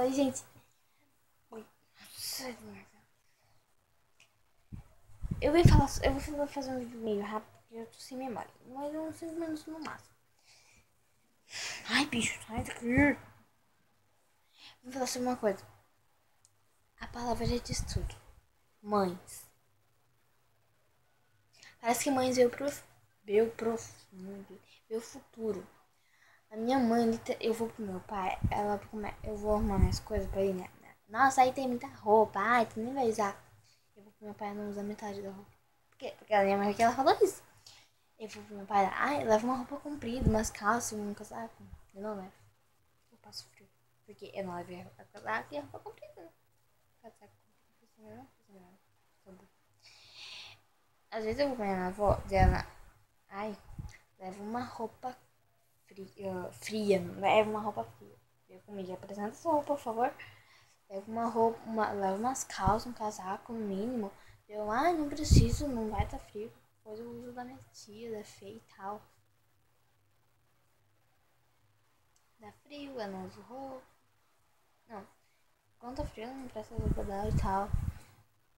Ai, gente. Eu vou fazer um vídeo meio rápido, porque eu tô sem memória. Mas uns 5 minutos no máximo. Ai, bicho, sai daqui. Vou falar sobre uma coisa. A palavra já diz tudo. Mães. Parece que mães veio pro mundo, veio futuro. A minha mãe, eu vou pro meu pai, eu vou arrumar minhas coisas pra ir, né? Nossa, aí tem muita roupa, ai, tu nem vai usar. Eu vou pro meu pai, não usa metade da roupa. Por quê? Porque a minha mãe que ela falou isso. Eu vou pro meu pai, ai, leva uma roupa comprida, umas calças, um casaco. Eu não levo. Eu passo frio. Porque eu não levei a casaco e a roupa comprida, né? Casaco comprida. Às vezes eu vou com a minha avó, dela, ai, leva uma roupa fria, leva uma roupa fria. Eu comigo, apresenta essa roupa, por favor. Leva uma roupa, leva umas calças, um casaco, no mínimo. Eu, não preciso, não vai estar frio. Depois eu uso da minha tia, da Fê e tal. Dá frio, eu não uso roupa. Não, quando tá frio, eu não presta roupa dela e tal.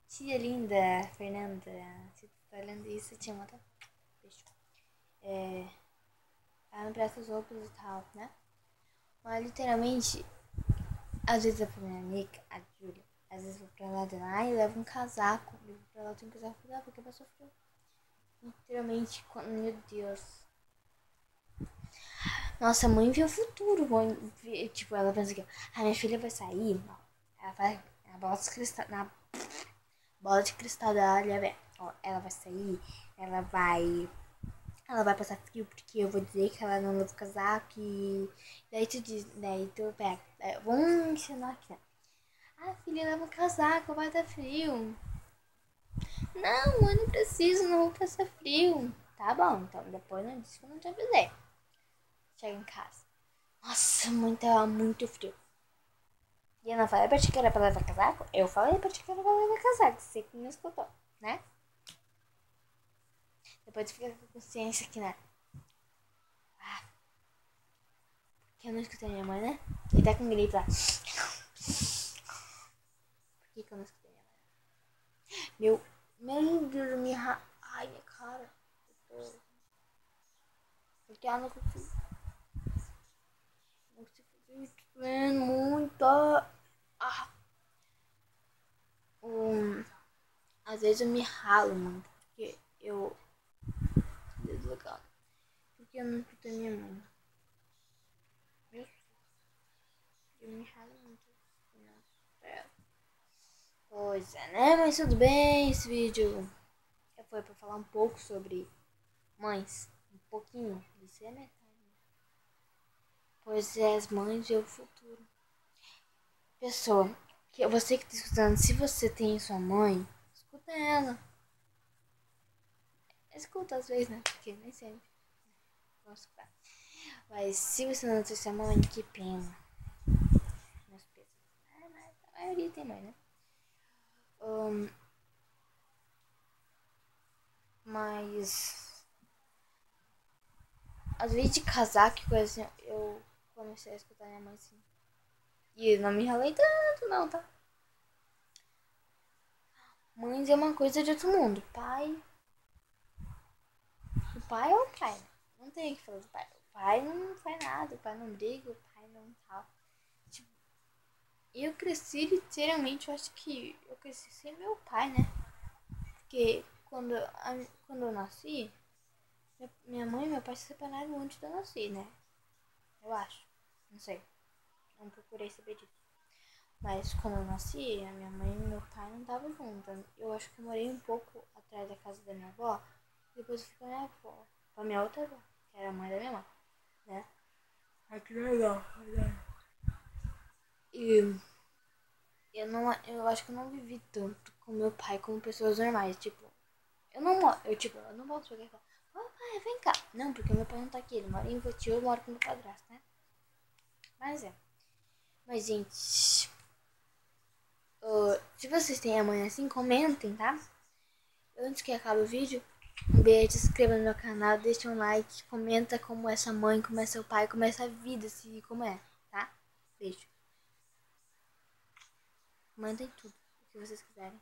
Tia linda, Fernanda, se tu tá olhando isso, eu te amo, tá? Beijo. Ela não presta as roupas e tal, né? Mas literalmente, às vezes eu vou pra minha amiga, a Júlia, às vezes eu vou pra lá dela, e levo um casaco. Eu vou pra lá, eu tenho um casaco dela porque passou frio. Literalmente, meu Deus. Nossa, a mãe vê o futuro. Tipo, ela pensa que a minha filha vai sair. Ela vai na bola de cristal dela, ela vai sair, ela vai passar frio porque eu vou dizer que ela não leva casaco e daí tu pega. Vamos ensinar aqui, né? Filha, leva um casaco, vai dar frio. Não, eu não preciso, não vou passar frio. Tá bom, então depois não disse que eu não te avisei. Chega em casa. Nossa, mãe, tava muito frio. E eu não falei pra ti que era pra levar casaco? Eu falei pra ti que era pra levar casaco, você que não escutou, né? Depois fica com a consciência aqui, né? Que eu não escutei minha mãe, né? Ele tá com gripe lá. Por que eu não escutei minha mãe? Meu Deus, ai, minha cara. Porque ela não consigo. Não consigo fazer muita. Às vezes eu me ralo muito. Porque eu. Desligado. Porque eu não escutei minha mãe. Eu me ralo muito. Pois é, né? Mas tudo bem, esse vídeo foi pra falar um pouco sobre mães. Um pouquinho. Isso é metade. Pois é, as mães e o futuro. Pessoa, você que tá escutando, se você tem sua mãe, escuta ela. Escuta às vezes, né? Porque nem sempre. Vamos escutar. Mas se você não tem sua mãe, que pena. Meus pesos. Mas a maioria tem mãe, né? Mas às vezes de casar, que coisa assim, eu comecei a escutar minha mãe assim. E eu não me ralei tanto não, tá? Mães é uma coisa de outro mundo. O pai é o pai, né? Não tem o que falar do pai. O pai não faz nada, o pai não briga, o pai não tal. Tipo, eu cresci literalmente, eu acho que eu cresci sem meu pai, né? Porque quando eu nasci, minha mãe e meu pai se separaram antes de eu nascer, né? Eu acho. Não sei. Não procurei saber disso. Mas quando eu nasci, a minha mãe e meu pai não estavam juntos. Eu acho que eu morei um pouco atrás da casa da minha avó. Depois eu fui com a minha avó. Com a minha outra avó, que era a mãe da minha mãe, né? Ai, que legal. E eu acho que eu não vivi tanto com meu pai como pessoas normais. Tipo, eu não posso pegar e falar, pai, vem cá. Não, porque meu pai não tá aqui. Ele mora em Infantil, eu moro com meu padrasto, né? Mas, gente, se vocês têm a mãe assim, comentem, tá? Antes que acabe o vídeo, um beijo, se inscreva no meu canal, deixa um like, comenta como é sua mãe, como é seu pai, como é sua vida, como é, tá? Beijo. Mandem tudo, o que vocês quiserem.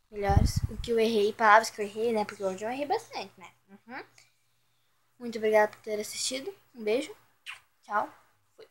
Melhores. O que eu errei, palavras que eu errei, né? Porque hoje eu errei bastante, né? Muito obrigada por ter assistido. Um beijo. Tchau. Fui.